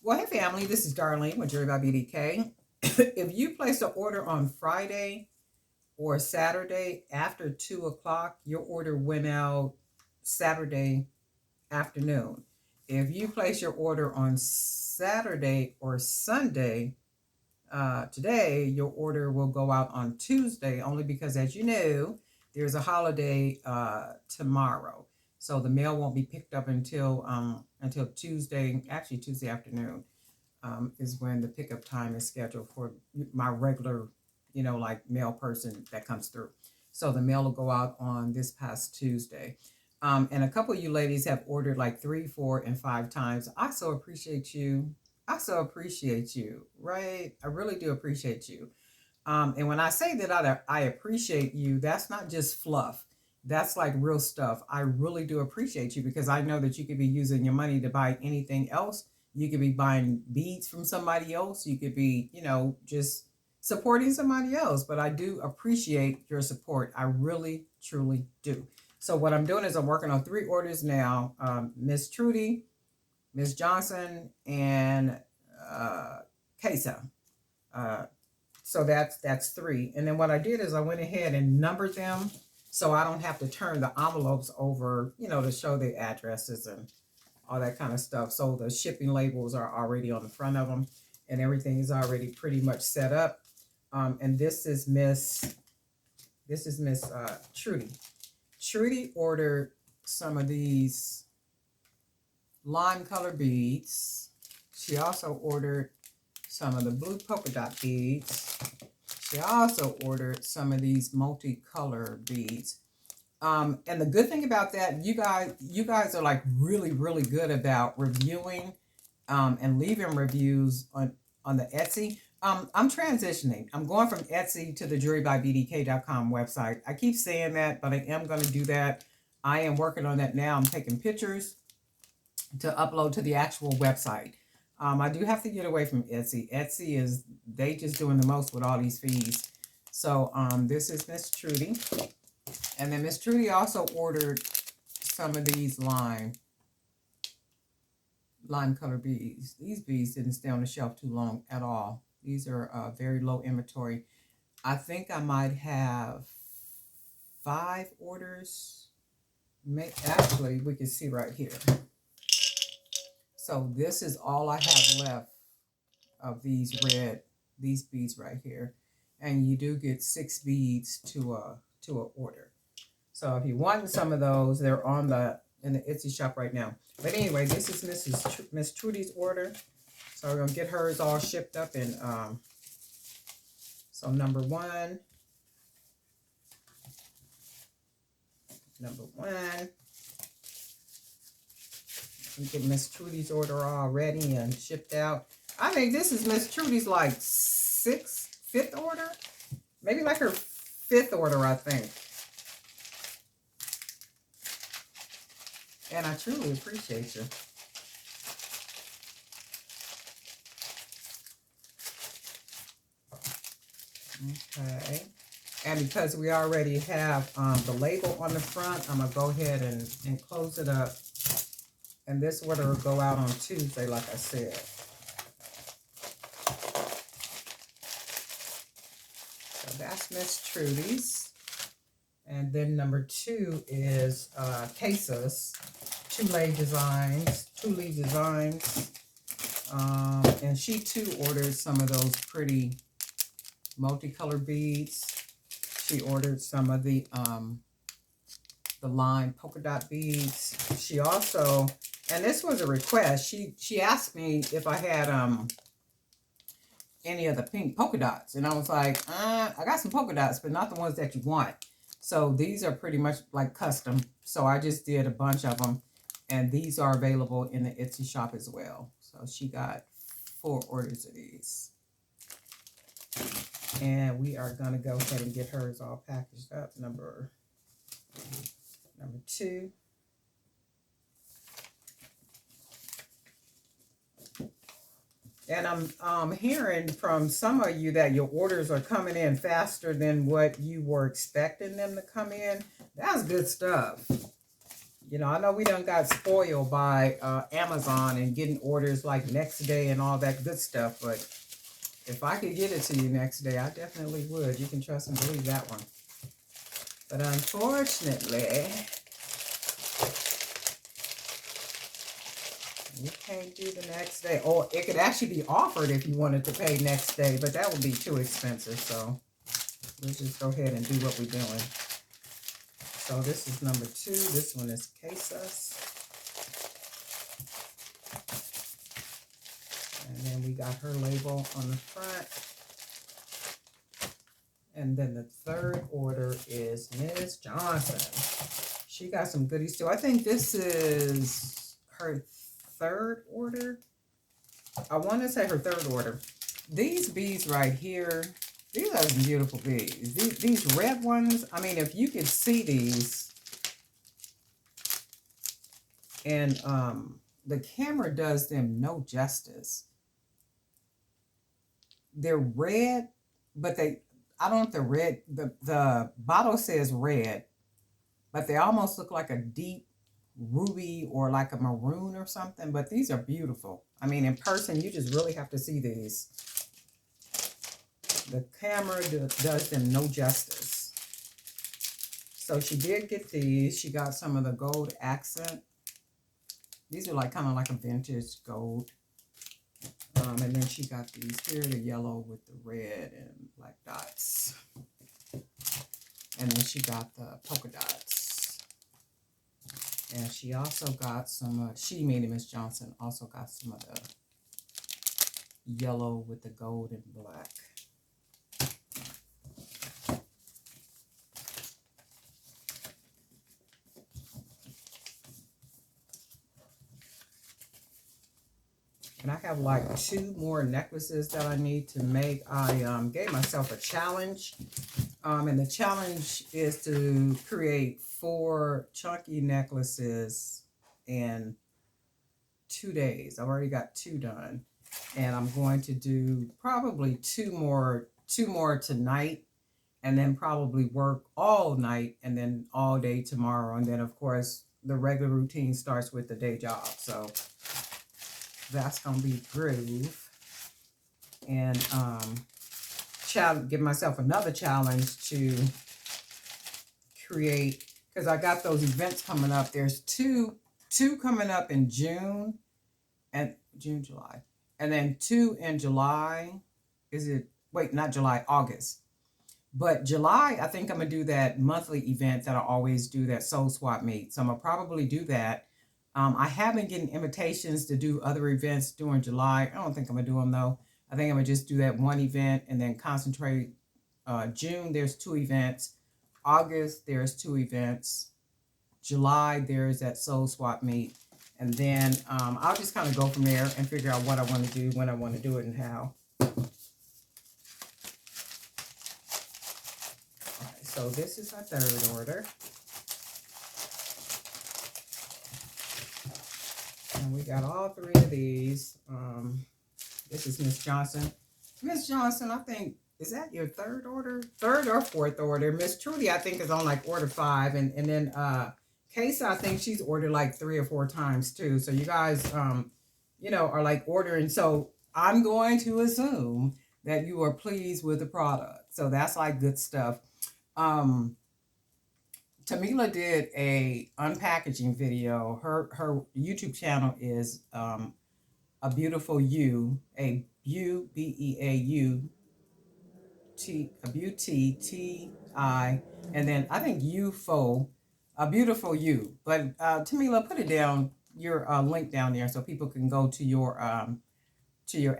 Well, hey family, this is Darlene with Jewelry by BDK. If you place an order on Friday or Saturday after 2 o'clock, your order went out Saturday afternoon. If you place your order on Saturday or Sunday, today, your order will go out on Tuesday, only because, as you know, there's a holiday tomorrow. So the mail won't be picked up until Tuesday, actually Tuesday afternoon, is when the pickup time is scheduled for my regular, like mail person that comes through. So the mail will go out on this past Tuesday. And a couple of you ladies have ordered like 3, 4, and 5 times. I so appreciate you. I so appreciate you, right? I really do appreciate you. And when I say that I appreciate you, that's not just fluff. That's like real stuff. I really do appreciate you because I know that you could be using your money to buy anything else. You could be buying beads from somebody else. You could be, just supporting somebody else. But I do appreciate your support. I really, truly do. So what I'm doing is I'm working on 3 orders now. Miss Trudy, Miss Johnson, and Kesa. Uh, so that's 3. And then what I did is I went ahead and numbered them so I don't have to turn the envelopes over, to show the addresses and all that kind of stuff. So the shipping labels are already on the front of them and everything is already pretty much set up. And this is Miss Trudy. Trudy ordered some of these lime color beads. She also ordered some of the blue polka dot beads. She also ordered some of these multicolor beads. And the good thing about that, you guys are like really, really good about reviewing and leaving reviews on the Etsy. I'm transitioning. I'm going from Etsy to the jewelrybybdk.com website. I keep saying that, but I am going to do that. I am working on that now. I'm taking pictures to upload to the actual website. I do have to get away from Etsy. They just doing the most with all these fees. So this is Miss Trudy. And then Miss Trudy also ordered some of these lime color beads. These beads didn't stay on the shelf too long at all. These are very low inventory. I think I might have 5 orders. Actually, we can see right here. So this is all I have left of these beads right here. And you do get 6 beads to a order. So if you want some of those, they're in the Etsy shop right now. But anyway, this is Miss Trudy's order. So we're gonna get hers all shipped up, and so number one. Get Miss Trudy's order all ready and shipped out. I think this is Miss Trudy's like 5th order, maybe like her 5th order, I think. And I truly appreciate you. Okay. And because we already have the label on the front, I'm going to go ahead and close it up. And this order will go out on Tuesday, like I said. So that's Miss Trudy's. And then number 2 is Kesa's two leaf designs. And she too ordered some of those pretty multicolored beads. She ordered some of the lime polka dot beads. She also, and this was a request, she asked me if I had any of the pink polka dots, and I was like, I got some polka dots, but not the ones that you want. So these are pretty much like custom. So I just did a bunch of them, and these are available in the Etsy shop as well. So she got 4 orders of these. And we are going to go ahead and get hers all packaged up. Number 2. And I'm hearing from some of you that your orders are coming in faster than what you were expecting them to come in. That's good stuff. You know, I know we done got spoiled by Amazon and getting orders like next day and all that good stuff, but if I could get it to you next day, I definitely would. You can trust and believe that one. But unfortunately, you can't do the next day. Or it could actually be offered if you wanted to pay next day, but that would be too expensive. So we'll just go ahead and do what we're doing. So this is number 2. This one is Quesas. And then we got her label on the front. And then the third order is Ms. Johnson. She got some goodies too. I think this is her third order. I want to say her third order. These beads right here, these are some beautiful beads. These red ones, I mean, if you could see these, and the camera does them no justice. They're red, but I don't know if they're red. The bottle says red, but they almost look like a deep ruby or like a maroon or something. But these are beautiful. I mean, in person, you just really have to see these. The camera does them no justice. So she did get these. She got some of the gold accent. These are like kind of like a vintage gold. And then she got these here, the yellow with the red and black dots. And then she got the polka dots. And she also got some, she, meaning Miss Johnson, also got some of the yellow with the gold and black. And I have like 2 more necklaces that I need to make. I gave myself a challenge. And the challenge is to create 4 chunky necklaces in 2 days. I've already got 2 done. And I'm going to do probably 2 more tonight. And then probably work all night and then all day tomorrow. And then, of course, the regular routine starts with the day job. So that's gonna be groove. And give myself another challenge to create, because I got those events coming up. There's two coming up in June, July, and then 2 in July. Not July, August. But July, I think I'm gonna do that monthly event that I always do, that soul swap meet. So I'm gonna probably do that. I have been getting invitations to do other events during July. I don't think I'm going to do them, though. I think I'm going to just do that one event and then concentrate. June, there's 2 events. August, there's 2 events. July, there's that soul swap meet. And then I'll just kind of go from there and figure out what I want to do, when I want to do it, and how. All right, so this is our third order. And we got all 3 of these. This is Miss Johnson. Miss Johnson, I think, is that your third order? 3rd or 4th order. Miss Trudy, I think, is on like order 5. And then Casey, I think she's ordered like 3 or 4 times too. So you guys, you know, are like ordering. So I'm going to assume that you are pleased with the product. So that's like good stuff. Tamila did a unpackaging video. Her YouTube channel is a beautiful you, a BEAU, a beauty TI, and then I think UFO, a beautiful you. But Tamila, put it down, your link down there, so people can go to your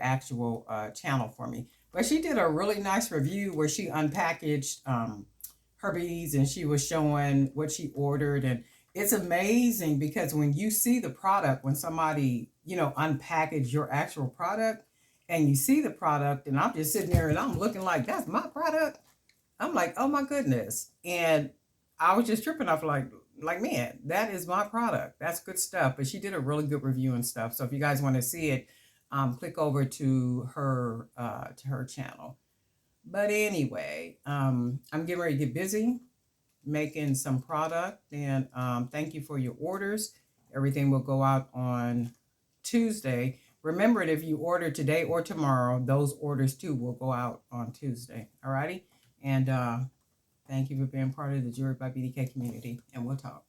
actual channel for me. But she did a really nice review where she unpackaged her beads, and she was showing what she ordered. And it's amazing because when you see the product, when somebody, you know, unpackage your actual product and you see the product, and I'm just sitting there and I'm looking like, that's my product. I'm like, oh my goodness. And I was just tripping off like, man, that is my product. That's good stuff. But she did a really good review and stuff. So if you guys want to see it, click over to her channel. But anyway, I'm getting ready to get busy. making some product. And thank you for your orders. Everything will go out on Tuesday. Remember that if you order today or tomorrow, those orders too will go out on Tuesday. All righty. And thank you for being part of the Jewelry by BDK community. And we'll talk.